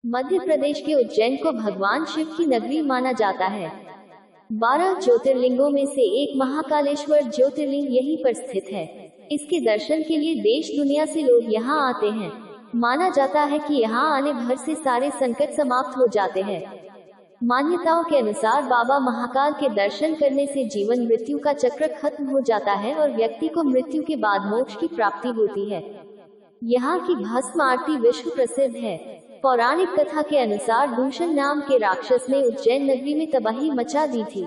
मध्य प्रदेश के उज्जैन को भगवान शिव की नगरी माना जाता है। 12 ज्योतिर्लिंगों में से एक महाकालेश्वर ज्योतिर्लिंग यहीं पर स्थित है। इसके दर्शन के लिए देश दुनिया से लोग यहाँ आते हैं। माना जाता है कि यहाँ आने भर से सारे संकट समाप्त हो जाते हैं। मान्यताओं के अनुसार बाबा महाकाल के दर्शन करने से जीवन मृत्यु का चक्र खत्म हो जाता है और व्यक्ति को मृत्यु के बाद मोक्ष की प्राप्ति होती है। यहाँ की भस्म आरती विश्व प्रसिद्ध है। पौराणिक कथा के अनुसार दूषण नाम के राक्षस ने उज्जैन नगरी में तबाही मचा दी थी।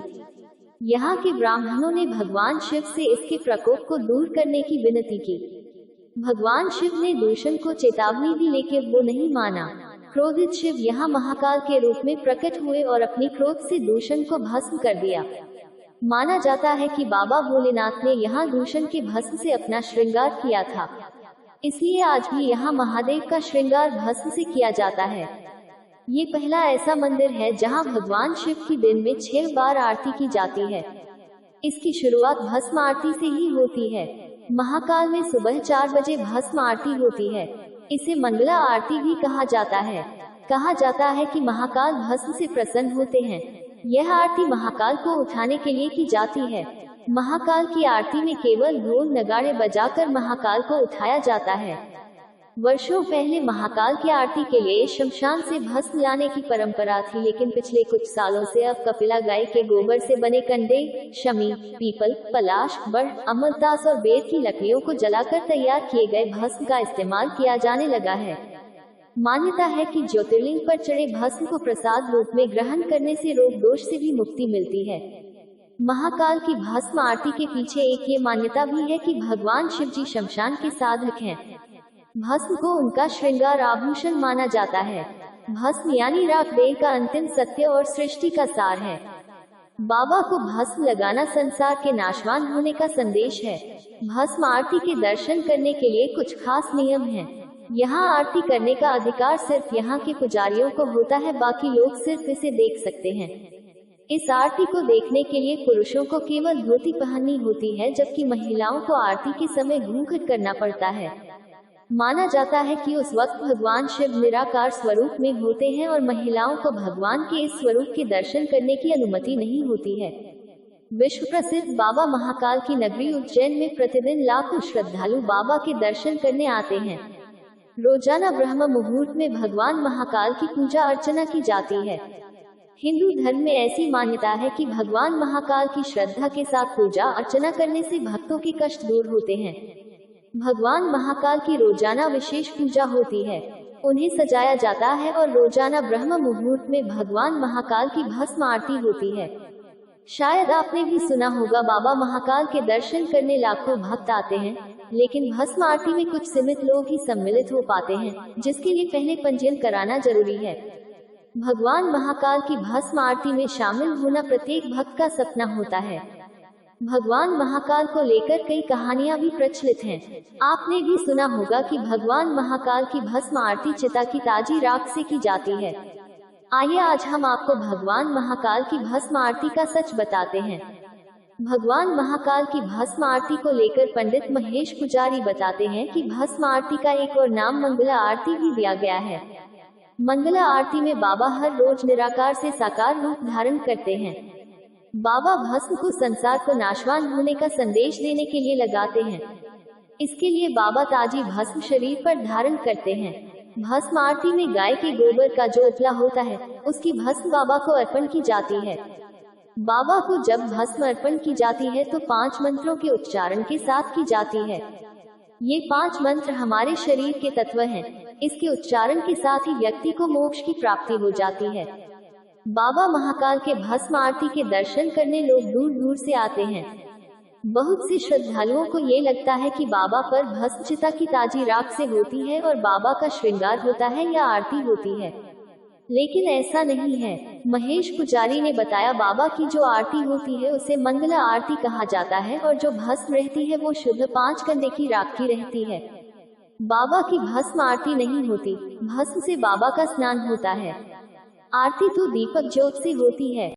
यहाँ के ब्राह्मणों ने भगवान शिव से इसके प्रकोप को दूर करने की विनती की। भगवान शिव ने दूषण को चेतावनी दी, लेकिन वो नहीं माना। क्रोधित शिव यहाँ महाकाल के रूप में प्रकट हुए और अपनी क्रोध से दूषण को भस्म कर दिया। माना जाता है कि बाबा भोलेनाथ ने यहाँ दूषण के भस्म से अपना श्रृंगार किया था, इसलिए आज भी यहाँ महादेव का श्रृंगार भस्म से किया जाता है। ये पहला ऐसा मंदिर है जहाँ भगवान शिव की दिन में 6 बार आरती की जाती है। इसकी शुरुआत भस्म आरती से ही होती है। महाकाल में सुबह 4 बजे भस्म आरती होती है। इसे मंगला आरती भी कहा जाता है। कहा जाता है कि महाकाल भस्म से प्रसन्न होते हैं। यह आरती महाकाल को उठाने के लिए की जाती है। महाकाल की आरती में केवल ढोल नगाड़े बजाकर महाकाल को उठाया जाता है। वर्षों पहले महाकाल की आरती के लिए शमशान से भस्म लाने की परंपरा थी, लेकिन पिछले कुछ सालों से अब कपिला गाय के गोबर से बने कंडे, शमी, पीपल, पलाश, बड़, अमरतास और बेर की लकड़ियों को जलाकर तैयार किए गए भस्म का इस्तेमाल किया जाने लगा है। मान्यता है कि ज्योतिर्लिंग पर चढ़े भस्म को प्रसाद रूप में ग्रहण करने से रोग दोष से भी मुक्ति मिलती है। महाकाल की भस्म आरती के पीछे एक ये मान्यता भी है कि भगवान शिव जी शमशान के साधक हैं। भस्म को उनका श्रृंगार आभूषण माना जाता है। भस्म यानी राख देह का अंतिम सत्य और सृष्टि का सार है। बाबा को भस्म लगाना संसार के नाशवान होने का संदेश है। भस्म आरती के दर्शन करने के लिए कुछ खास नियम हैं। यहाँ आरती करने का अधिकार सिर्फ यहाँ के पुजारियों को होता है, बाकी लोग सिर्फ इसे देख सकते हैं। इस आरती को देखने के लिए पुरुषों को केवल धोती पहननी होती है, जबकि महिलाओं को आरती के समय घूंघट करना पड़ता है। माना जाता है कि उस वक्त भगवान शिव निराकार स्वरूप में होते हैं और महिलाओं को भगवान के इस स्वरूप के दर्शन करने की अनुमति नहीं होती है। विश्व प्रसिद्ध बाबा महाकाल की नगरी उज्जैन में प्रतिदिन लाखों श्रद्धालु बाबा के दर्शन करने आते हैं। रोजाना ब्रह्म मुहूर्त में भगवान महाकाल की पूजा अर्चना की जाती है। हिंदू धर्म में ऐसी मान्यता है कि भगवान महाकाल की श्रद्धा के साथ पूजा अर्चना करने से भक्तों के कष्ट दूर होते हैं। भगवान महाकाल की रोजाना विशेष पूजा होती है। उन्हें सजाया जाता है और रोजाना ब्रह्म मुहूर्त में भगवान महाकाल की भस्म आरती होती है। शायद आपने भी सुना होगा, बाबा महाकाल के दर्शन करने लाखों भक्त आते हैं, लेकिन भस्म आरती में कुछ सीमित लोग ही सम्मिलित हो पाते हैं, जिसके लिए पहले पंजीयन कराना जरूरी है। भगवान महाकाल की भस्म आरती में शामिल होना प्रत्येक भक्त का सपना होता है। भगवान महाकाल को लेकर कई कहानियां भी प्रचलित हैं। आपने भी सुना होगा कि भगवान महाकाल की भस्म आरती चिता की ताजी राख से की जाती है। आइए आज हम आपको भगवान महाकाल की भस्म आरती का सच बताते हैं। भगवान महाकाल की भस्म आरती को लेकर पंडित महेश पुजारी बताते हैं कि भस्म आरती का एक और नाम मंगला आरती भी दिया गया है। मंगला आरती में बाबा हर रोज निराकार से साकार रूप धारण करते हैं। बाबा भस्म को संसार को नाशवान होने का संदेश देने के लिए लगाते हैं। इसके लिए बाबा ताजी भस्म शरीर पर धारण करते हैं। भस्म आरती में गाय के गोबर का जो उपला होता है, उसकी भस्म बाबा को अर्पण की जाती है। बाबा को जब भस्म अर्पण की जाती है तो 5 मंत्रों के उच्चारण के साथ की जाती है। ये 5 मंत्र हमारे शरीर के तत्व हैं। इसके उच्चारण के साथ ही व्यक्ति को मोक्ष की प्राप्ति हो जाती है। बाबा महाकाल के भस्म आरती के दर्शन करने लोग दूर दूर से आते हैं। बहुत से श्रद्धालुओं को ये लगता है कि बाबा पर भस्म चिता की ताजी राख से होती है और बाबा का श्रृंगार होता है या आरती होती है, लेकिन ऐसा नहीं है। महेश पुजारी ने बताया, बाबा की जो आरती होती है उसे मंगला आरती कहा जाता है और जो भस्म रहती है वो शुद्ध 5 कंडे की राख की रहती है। बाबा की भस्म आरती नहीं होती। भस्म से बाबा का स्नान होता है। आरती तो दीपक ज्योत से होती है।